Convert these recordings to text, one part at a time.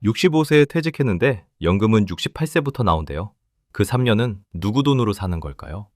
65세에 퇴직했는데 연금은 68세부터 나온대요. 그 3년은 누구 돈으로 사는 걸까요?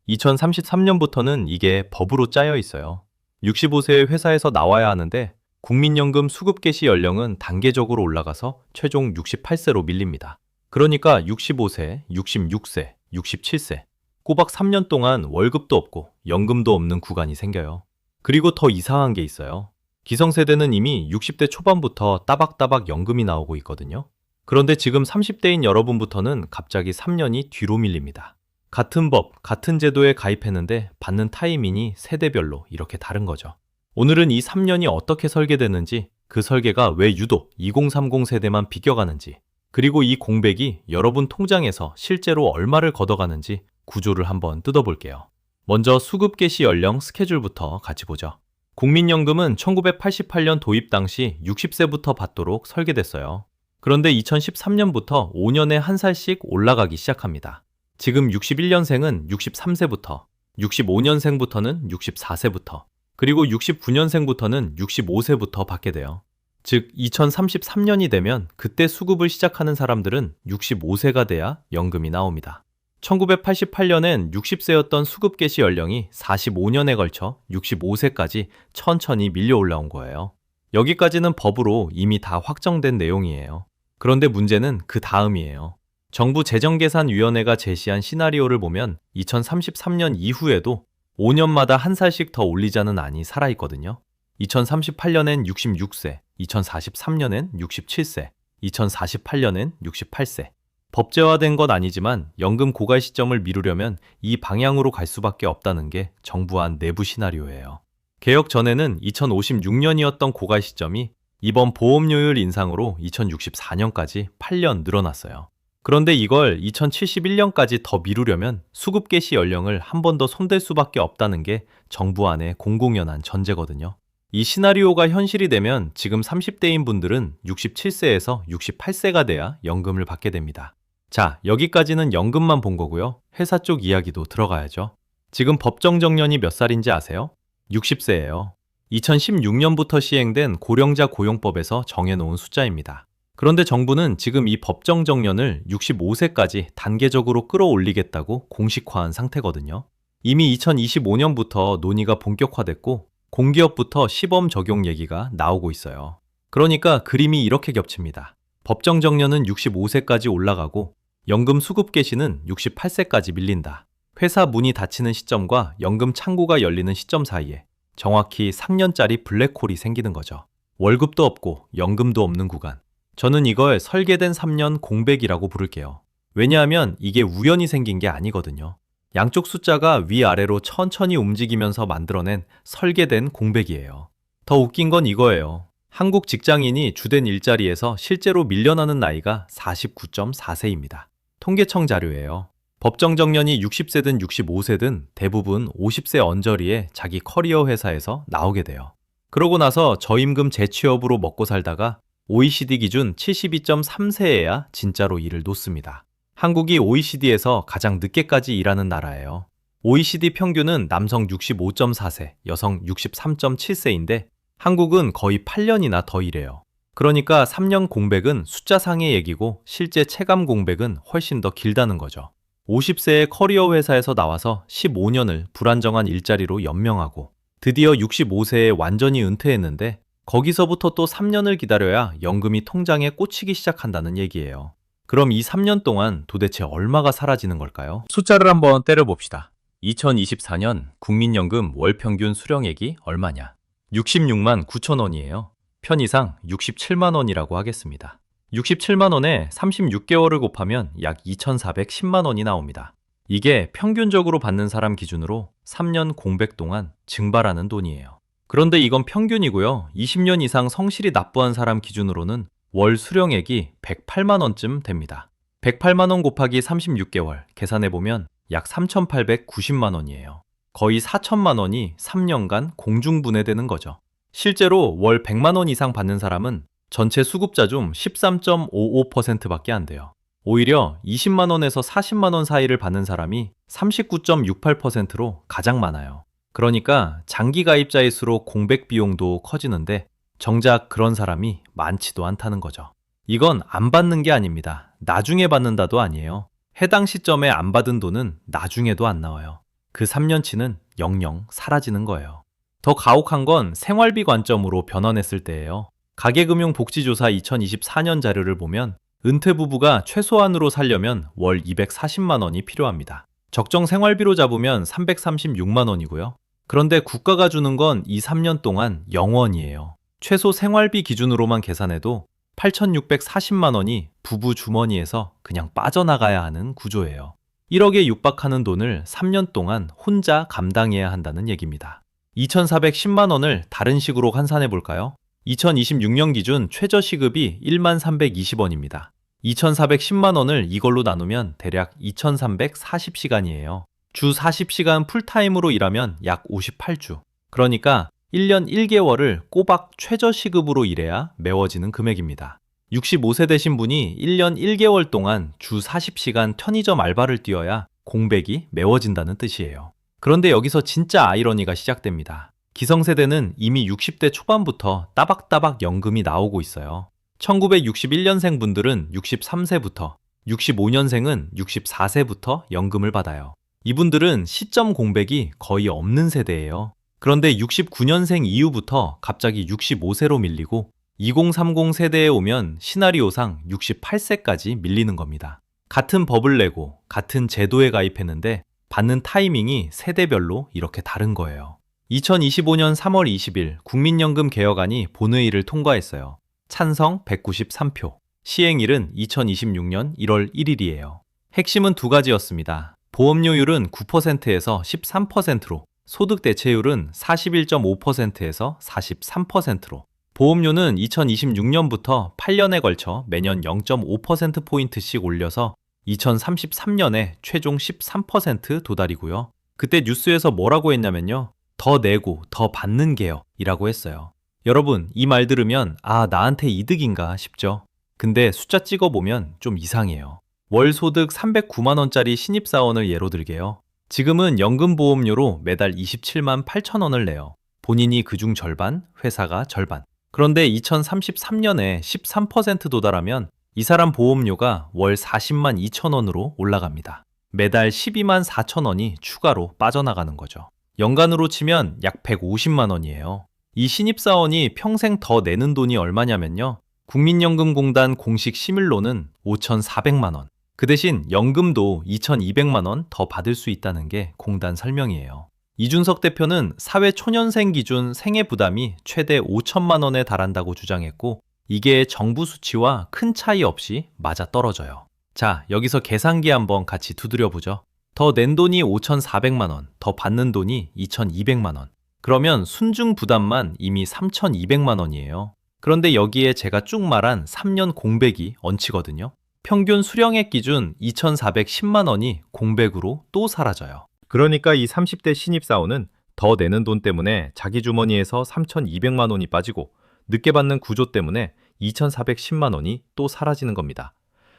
2033년부터는 이게 법으로 짜여 있어요. 65세에 회사에서 나와야 하는데 국민연금 수급 개시 연령은 단계적으로 올라가서 최종 68세로 밀립니다. 그러니까 65세, 66세, 67세, 꼬박 3년 동안 월급도 없고 연금도 없는 구간이 생겨요. 그리고 더 이상한 게 있어요. 기성세대는 이미 60대 초반부터 따박따박 연금이 나오고 있거든요. 그런데 지금 30대인 여러분부터는 갑자기 3년이 뒤로 밀립니다. 같은 법, 같은 제도에 가입했는데 받는 타이밍이 세대별로 이렇게 다른 거죠. 오늘은 이 3년이 어떻게 설계됐는지, 그 설계가 왜 유독 2030 세대만 비껴가는지, 그리고 이 공백이 여러분 통장에서 실제로 얼마를 걷어가는지 구조를 한번 뜯어볼게요. 먼저 수급 개시 연령 스케줄부터 같이 보죠. 국민연금은 1988년 도입 당시 60세부터 받도록 설계됐어요. 그런데 2013년부터 5년에 한 살씩 올라가기 시작합니다. 지금 61년생은 63세부터, 65년생부터는 64세부터, 그리고 69년생부터는 65세부터 받게 돼요. 즉 2033년이 되면 그때 수급을 시작하는 사람들은 65세가 돼야 연금이 나옵니다. 1988년엔 60세였던 수급 개시 연령이 45년에 걸쳐 65세까지 천천히 밀려 올라온 거예요. 여기까지는 법으로 이미 다 확정된 내용이에요. 그런데 문제는 그 다음이에요. 정부 재정계산위원회가 제시한 시나리오를 보면 2033년 이후에도 5년마다 한 살씩 더 올리자는 안이 살아있거든요. 2038년엔 66세, 2043년엔 67세, 2048년엔 68세. 법제화된 건 아니지만 연금 고갈 시점을 미루려면 이 방향으로 갈 수밖에 없다는 게 정부안 내부 시나리오예요. 개혁 전에는 2056년이었던 고갈 시점이 이번 보험료율 인상으로 2064년까지 8년 늘어났어요. 그런데 이걸 2071년까지 더 미루려면 수급 개시 연령을 한 번 더 손댈 수밖에 없다는 게 정부안의 공공연한 전제거든요. 이 시나리오가 현실이 되면 지금 30대인 분들은 67세에서 68세가 돼야 연금을 받게 됩니다. 자, 여기까지는 연금만 본 거고요. 회사 쪽 이야기도 들어가야죠. 지금 법정 정년이 몇 살인지 아세요? 60세예요. 2016년부터 시행된 고령자 고용법에서 정해놓은 숫자입니다. 그런데 정부는 지금 이 법정 정년을 65세까지 단계적으로 끌어올리겠다고 공식화한 상태거든요. 이미 2025년부터 논의가 본격화됐고 공기업부터 시범 적용 얘기가 나오고 있어요. 그러니까 그림이 이렇게 겹칩니다. 법정 정년은 65세까지 올라가고 연금 수급 개시는 68세까지 밀린다. 회사 문이 닫히는 시점과 연금 창구가 열리는 시점 사이에 정확히 3년짜리 블랙홀이 생기는 거죠. 월급도 없고 연금도 없는 구간. 저는 이걸 설계된 3년 공백이라고 부를게요. 왜냐하면 이게 우연히 생긴 게 아니거든요. 양쪽 숫자가 위아래로 천천히 움직이면서 만들어낸 설계된 공백이에요. 더 웃긴 건 이거예요. 한국 직장인이 주된 일자리에서 실제로 밀려나는 나이가 49.4세입니다. 통계청 자료예요. 법정 정년이 60세든 65세든 대부분 50세 언저리에 자기 커리어 회사에서 나오게 돼요. 그러고 나서 저임금 재취업으로 먹고 살다가 OECD 기준 72.3세에야 진짜로 일을 놓습니다. 한국이 OECD에서 가장 늦게까지 일하는 나라예요. OECD 평균은 남성 65.4세, 여성 63.7세인데 한국은 거의 8년이나 더 일해요. 그러니까 3년 공백은 숫자상의 얘기고 실제 체감 공백은 훨씬 더 길다는 거죠. 50세의 커리어 회사에서 나와서 15년을 불안정한 일자리로 연명하고 드디어 65세에 완전히 은퇴했는데 거기서부터 또 3년을 기다려야 연금이 통장에 꽂히기 시작한다는 얘기예요. 그럼 이 3년 동안 도대체 얼마가 사라지는 걸까요? 숫자를 한번 때려봅시다. 2024년 국민연금 월평균 수령액이 얼마냐? 66만 9천 원이에요. 편의상 67만 원이라고 하겠습니다. 67만 원에 36개월을 곱하면 약 2,410만 원이 나옵니다. 이게 평균적으로 받는 사람 기준으로 3년 공백 동안 증발하는 돈이에요. 그런데 이건 평균이고요. 20년 이상 성실히 납부한 사람 기준으로는 월 수령액이 108만 원쯤 됩니다. 108만 원 곱하기 36개월 계산해보면 약 3,890만 원이에요. 거의 4천만 원이 3년간 공중분해되는 거죠. 실제로 월 100만 원 이상 받는 사람은 전체 수급자 중 13.55%밖에 안 돼요. 오히려 20만 원에서 40만 원 사이를 받는 사람이 39.68%로 가장 많아요. 그러니까 장기 가입자일수록 공백 비용도 커지는데 정작 그런 사람이 많지도 않다는 거죠. 이건 안 받는 게 아닙니다. 나중에 받는다도 아니에요. 해당 시점에 안 받은 돈은 나중에도 안 나와요. 그 3년치는 영영 사라지는 거예요. 더 가혹한 건 생활비 관점으로 변환했을 때예요. 가계금융복지조사 2024년 자료를 보면 은퇴 부부가 최소한으로 살려면 월 240만 원이 필요합니다. 적정 생활비로 잡으면 336만 원이고요. 그런데 국가가 주는 건 이 3년 동안 0원이에요. 최소 생활비 기준으로만 계산해도 8,640만 원이 부부 주머니에서 그냥 빠져나가야 하는 구조예요. 1억에 육박하는 돈을 3년 동안 혼자 감당해야 한다는 얘기입니다. 2,410만 원을 다른 식으로 환산해 볼까요? 2026년 기준 최저시급이 1만 320원입니다. 2,410만 원을 이걸로 나누면 대략 2,340시간이에요. 주 40시간 풀타임으로 일하면 약 58주. 그러니까 1년 1개월을 꼬박 최저시급으로 일해야 메워지는 금액입니다. 65세 되신 분이 1년 1개월 동안 주 40시간 편의점 알바를 뛰어야 공백이 메워진다는 뜻이에요. 그런데 여기서 진짜 아이러니가 시작됩니다. 기성세대는 이미 60대 초반부터 따박따박 연금이 나오고 있어요. 1961년생 분들은 63세부터, 65년생은 64세부터 연금을 받아요. 이분들은 시점 공백이 거의 없는 세대예요. 그런데 69년생 이후부터 갑자기 65세로 밀리고 2030 세대에 오면 시나리오상 68세까지 밀리는 겁니다. 같은 법을 내고 같은 제도에 가입했는데 받는 타이밍이 세대별로 이렇게 다른 거예요. 2025년 3월 20일 국민연금 개혁안이 본회의를 통과했어요. 찬성 193표, 시행일은 2026년 1월 1일이에요. 핵심은 두 가지였습니다. 보험료율은 9%에서 13%로, 소득 대체율은 41.5%에서 43%로, 보험료는 2026년부터 8년에 걸쳐 매년 0.5%포인트씩 올려서 2033년에 최종 13% 도달이고요. 그때 뉴스에서 뭐라고 했냐면요. 더 내고 더 받는 개혁이라고 했어요. 여러분, 이 말 들으면 나한테 이득인가 싶죠? 근데 숫자 찍어보면 좀 이상해요. 월 소득 309만 원짜리 신입사원을 예로 들게요. 지금은 연금보험료로 매달 27만 8천 원을 내요. 본인이 그중 절반, 회사가 절반. 그런데 2033년에 13% 도달하면 이 사람 보험료가 월 40만 2천 원으로 올라갑니다. 매달 12만 4천 원이 추가로 빠져나가는 거죠. 연간으로 치면 약 150만 원이에요. 이 신입사원이 평생 더 내는 돈이 얼마냐면요. 국민연금공단 공식 심의로는 5,400만 원. 그 대신 연금도 2,200만 원 더 받을 수 있다는 게 공단 설명이에요. 이준석 대표는 사회초년생 기준 생애 부담이 최대 5천만 원에 달한다고 주장했고 이게 정부 수치와 큰 차이 없이 맞아떨어져요. 자, 여기서 계산기 한번 같이 두드려보죠. 더 낸 돈이 5,400만 원, 더 받는 돈이 2,200만 원. 그러면 순증 부담만 이미 3,200만 원이에요. 그런데 여기에 제가 쭉 말한 3년 공백이 얹히거든요. 평균 수령액 기준 2,410만 원이 공백으로 또 사라져요. 그러니까 이 30대 신입사원은 더 내는 돈 때문에 자기 주머니에서 3,200만 원이 빠지고 늦게 받는 구조 때문에 2,410만 원이 또 사라지는 겁니다.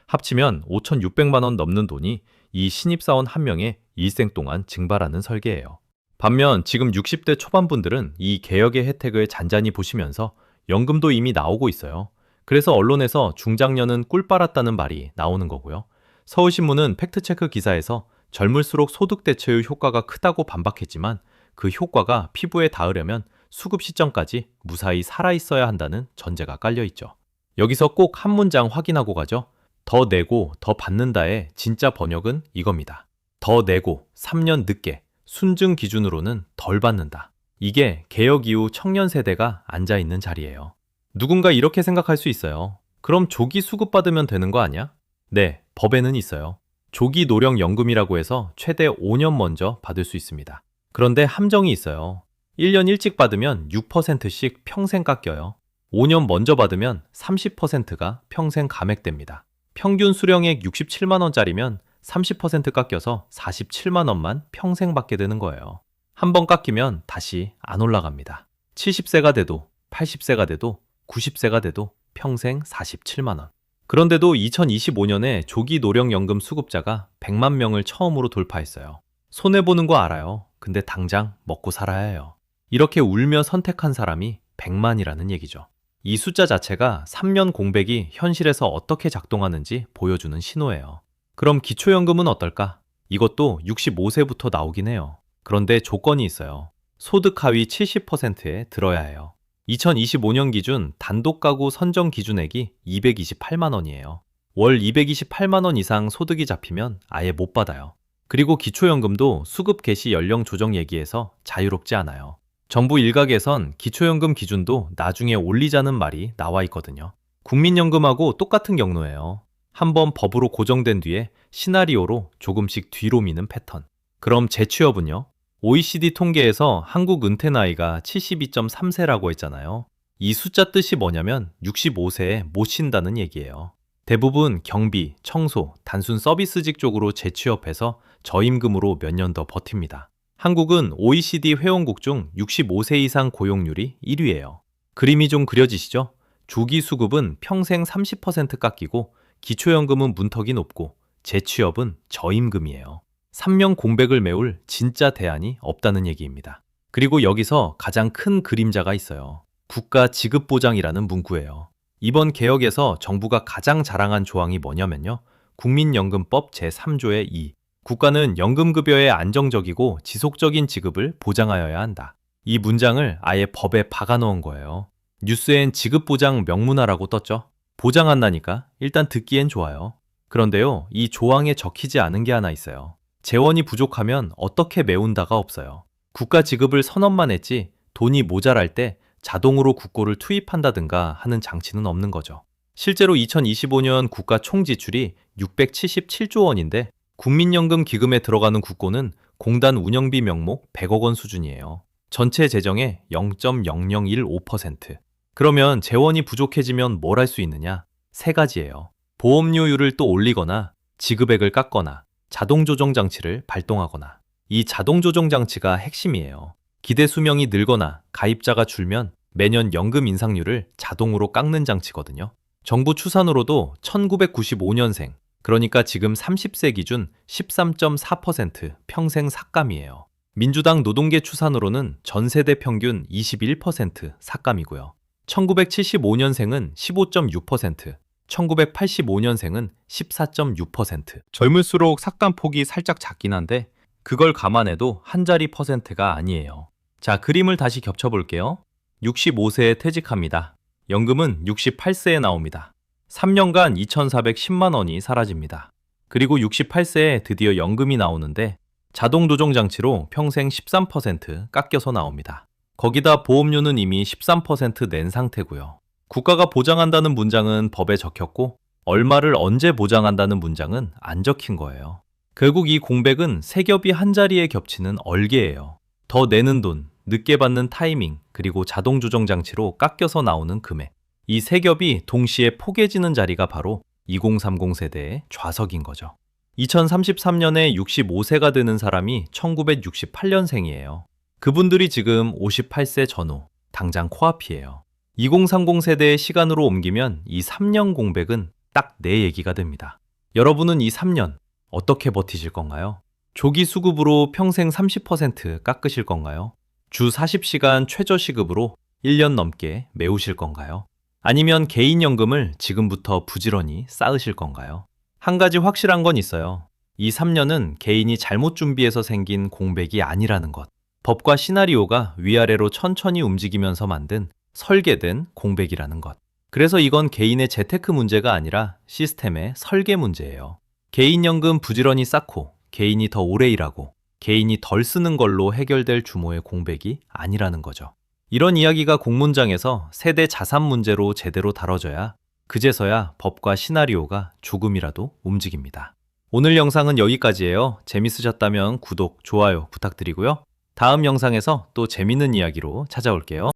합치면 5,600만 원 넘는 돈이 이 신입사원 한 명의 일생 동안 증발하는 설계예요. 반면 지금 60대 초반분들은 이 개혁의 혜택을 잔잔히 보시면서 연금도 이미 나오고 있어요. 그래서 언론에서 중장년은 꿀 빨았다는 말이 나오는 거고요. 서울신문은 팩트체크 기사에서 젊을수록 소득 대체율 효과가 크다고 반박했지만 그 효과가 피부에 닿으려면 수급 시점까지 무사히 살아있어야 한다는 전제가 깔려있죠. 여기서 꼭 한 문장 확인하고 가죠. 더 내고 더 받는다의 진짜 번역은 이겁니다. 더 내고 3년 늦게 순증 기준으로는 덜 받는다. 이게 개혁 이후 청년 세대가 앉아있는 자리예요. 누군가 이렇게 생각할 수 있어요. 그럼 조기 수급받으면 되는 거 아니야? 네, 법에는 있어요. 조기 노령연금이라고 해서 최대 5년 먼저 받을 수 있습니다. 그런데 함정이 있어요. 1년 일찍 받으면 6%씩 평생 깎여요. 5년 먼저 받으면 30%가 평생 감액됩니다. 평균 수령액 67만 원짜리면 30% 깎여서 47만 원만 평생 받게 되는 거예요. 한 번 깎이면 다시 안 올라갑니다. 70세가 돼도 80세가 돼도 90세가 돼도 평생 47만 원. 그런데도 2025년에 조기 노령연금 수급자가 100만 명을 처음으로 돌파했어요. 손해보는 거 알아요. 근데 당장 먹고 살아야 해요. 이렇게 울며 선택한 사람이 100만이라는 얘기죠. 이 숫자 자체가 3년 공백이 현실에서 어떻게 작동하는지 보여주는 신호예요. 그럼 기초연금은 어떨까? 이것도 65세부터 나오긴 해요. 그런데 조건이 있어요. 소득 하위 70%에 들어야 해요. 2025년 기준 단독 가구 선정 기준액이 228만 원이에요. 월 228만 원 이상 소득이 잡히면 아예 못 받아요. 그리고 기초연금도 수급 개시 연령 조정 얘기에서 자유롭지 않아요. 정부 일각에선 기초연금 기준도 나중에 올리자는 말이 나와 있거든요. 국민연금하고 똑같은 경로예요. 한번 법으로 고정된 뒤에 시나리오로 조금씩 뒤로 미는 패턴. 그럼 재취업은요? OECD 통계에서 한국 은퇴 나이가 72.3세라고 했잖아요. 이 숫자 뜻이 뭐냐면 65세에 못 쉰다는 얘기예요. 대부분 경비, 청소, 단순 서비스직 쪽으로 재취업해서 저임금으로 몇 년 더 버팁니다. 한국은 OECD 회원국 중 65세 이상 고용률이 1위예요. 그림이 좀 그려지시죠? 조기 수급은 평생 30% 깎이고 기초연금은 문턱이 높고 재취업은 저임금이에요. 3년 공백을 메울 진짜 대안이 없다는 얘기입니다. 그리고 여기서 가장 큰 그림자가 있어요. 국가 지급보장이라는 문구예요. 이번 개혁에서 정부가 가장 자랑한 조항이 뭐냐면요. 국민연금법 제3조의 2. 국가는 연금급여의 안정적이고 지속적인 지급을 보장하여야 한다. 이 문장을 아예 법에 박아넣은 거예요. 뉴스엔 지급보장 명문화라고 떴죠. 보장한다니까 일단 듣기엔 좋아요. 그런데요, 이 조항에 적히지 않은 게 하나 있어요. 재원이 부족하면 어떻게 메운다가 없어요. 국가 지급을 선언만 했지 돈이 모자랄 때 자동으로 국고를 투입한다든가 하는 장치는 없는 거죠. 실제로 2025년 국가 총 지출이 677조 원인데 국민연금 기금에 들어가는 국고는 공단 운영비 명목 100억 원 수준이에요. 전체 재정의 0.0015%. 그러면 재원이 부족해지면 뭘 할 수 있느냐? 세 가지예요. 보험료율을 또 올리거나 지급액을 깎거나 자동 조정 장치를 발동하거나. 이 자동 조정 장치가 핵심이에요. 기대 수명이 늘거나 가입자가 줄면 매년 연금 인상률을 자동으로 깎는 장치거든요. 정부 추산으로도 1995년생, 그러니까 지금 30세 기준 13.4% 평생 삭감이에요. 민주당 노동계 추산으로는 전 세대 평균 21% 삭감이고요. 1975년생은 15.6%, 1985년생은 14.6%. 젊을수록 삭감 폭이 살짝 작긴 한데 그걸 감안해도 한 자리 퍼센트가 아니에요. 자, 그림을 다시 겹쳐볼게요. 65세에 퇴직합니다. 연금은 68세에 나옵니다. 3년간 2,410만 원이 사라집니다. 그리고 68세에 드디어 연금이 나오는데 자동 조정 장치로 평생 13% 깎여서 나옵니다. 거기다 보험료는 이미 13%낸 상태고요. 국가가 보장한다는 문장은 법에 적혔고 얼마를 언제 보장한다는 문장은 안 적힌 거예요. 결국 이 공백은 세 겹이 한 자리에 겹치는 얼개예요. 더 내는 돈, 늦게 받는 타이밍, 그리고 자동 조정 장치로 깎여서 나오는 금액. 이 세 겹이 동시에 포개지는 자리가 바로 2030 세대의 좌석인 거죠. 2033년에 65세가 되는 사람이 1968년생이에요. 그분들이 지금 58세 전후, 당장 코앞이에요. 2030 세대의 시간으로 옮기면 이 3년 공백은 딱 내 얘기가 됩니다. 여러분은 이 3년 어떻게 버티실 건가요? 조기 수급으로 평생 30% 깎으실 건가요? 주 40시간 최저시급으로 1년 넘게 메우실 건가요? 아니면 개인연금을 지금부터 부지런히 쌓으실 건가요? 한 가지 확실한 건 있어요. 이 3년은 개인이 잘못 준비해서 생긴 공백이 아니라는 것. 법과 시나리오가 위아래로 천천히 움직이면서 만든 설계된 공백이라는 것. 그래서 이건 개인의 재테크 문제가 아니라 시스템의 설계 문제예요. 개인연금 부지런히 쌓고 개인이 더 오래 일하고 개인이 덜 쓰는 걸로 해결될 규모의 공백이 아니라는 거죠. 이런 이야기가 공문장에서 세대 자산 문제로 제대로 다뤄져야 그제서야 법과 시나리오가 조금이라도 움직입니다. 오늘 영상은 여기까지예요. 재밌으셨다면 구독, 좋아요 부탁드리고요. 다음 영상에서 또 재밌는 이야기로 찾아올게요.